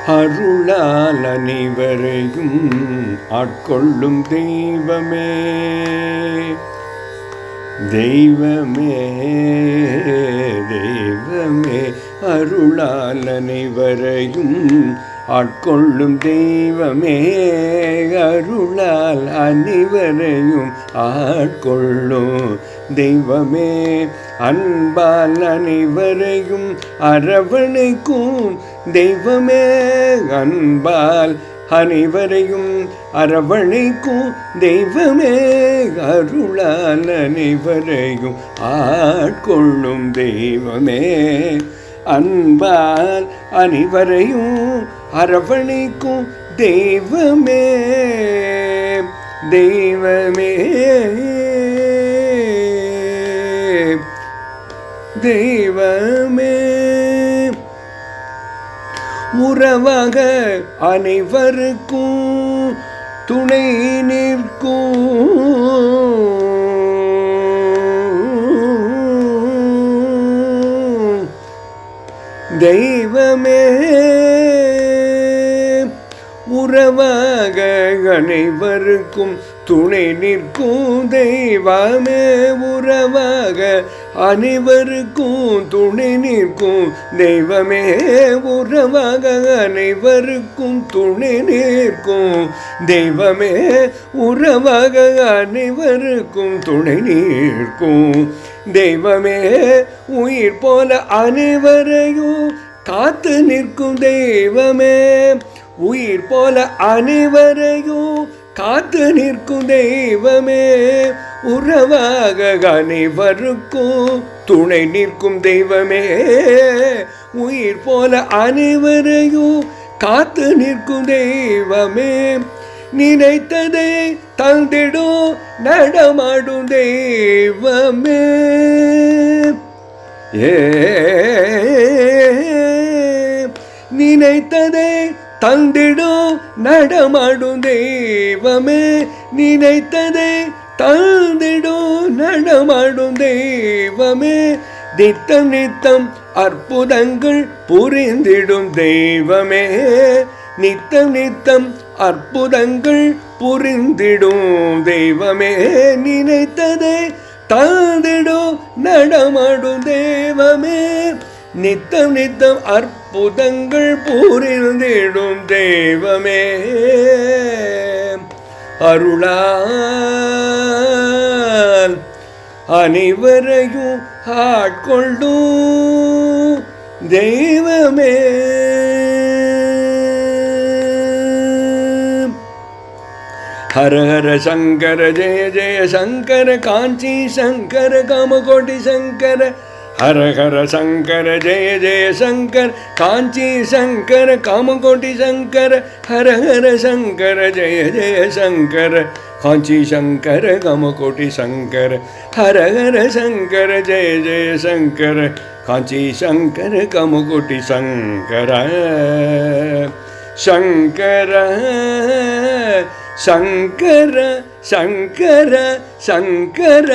அருளால் அனைவரையும் ஆட்கொள்ளும் தெய்வமே தெய்வமே தெய்வமே அருளால் அனைவரையும் ஆட்கொள்ளும் தெய்வமே அருளால் அனைவரையும் ஆட்கொள்ளும் தெய்வமே அன்பால் அனைவரையும் அரவணைக்கும் தெய்வமே அன்பால் அனைவரையும் அரவணைக்கும் தெய்வமே அருளால் அனைவரையும் ஆட்கொள்ளும் தெய்வமே அன்பால் அனைவரையும் அரவணைக்கும் தெய்வமே தெய்வமே தெய்வமே உறவாக அனைவருக்கும் துணை நிற்கும் தெய்வமே உறவாக அனைவருக்கும் துணை நிற்கும் தெய்வமே உறவாக அனைவருக்கும் துணை நிற்கும் தெய்வமே உறவாக அனைவருக்கும் துணை நிற்கும் தெய்வமே உறவாக அனைவருக்கும் துணை நிற்கும் தெய்வமே உயிர் போல அனைவரையும் காத்து நிற்கும் தெய்வமே உயிர் போல அனைவரையும் காத்து நிற்கும் தெய்வமே உறவாக அனைவருக்கும் துணை நிற்கும் தெய்வமே உயிர் போல அனைவரையும் காத்து நிற்கும் தெய்வமே நினைத்ததை தந்திடும் நடமாடும் தெய்வமே நினைத்ததை தந்திடும் நடமாடும் தெய்வமே நினைத்ததை தந்திடும் நடமாடும் தெய்வமே நித்தம் நித்தம் அற்புதங்கள் புரிந்திடும் தெய்வமே நித்தம் நித்தம் அற்புதங்கள் புரிந்திடும் தெய்வமே நினைத்ததை தந்திடும் நடமாடும் தெய்வமே நித்தம் நித்தம் அற்புதங்கள் புரிந்திடும் தெய்வமே அருளால் அனைவரையும் ஆட்கொள்ளும் தெய்வமே ஹர ஹர சங்கர ஜெய ஜெய சங்கர காஞ்சி சங்கர காமகோட்டி சங்கர ஹர ஹர சங்கர ஜெய ஜெய சங்கர் காஞ்சி சங்கர காமகோட்டி சங்கர ஹர ஹர சங்கர ஜெய ஜெய சங்கர காஞ்சி சங்கர காமகோட்டி சங்கர ஹர ஹர சங்கர ஜெய ஜெய சங்கர காஞ்சி சங்கர காமகோட்டி சங்கர சங்கர சங்கர சங்கர சங்கர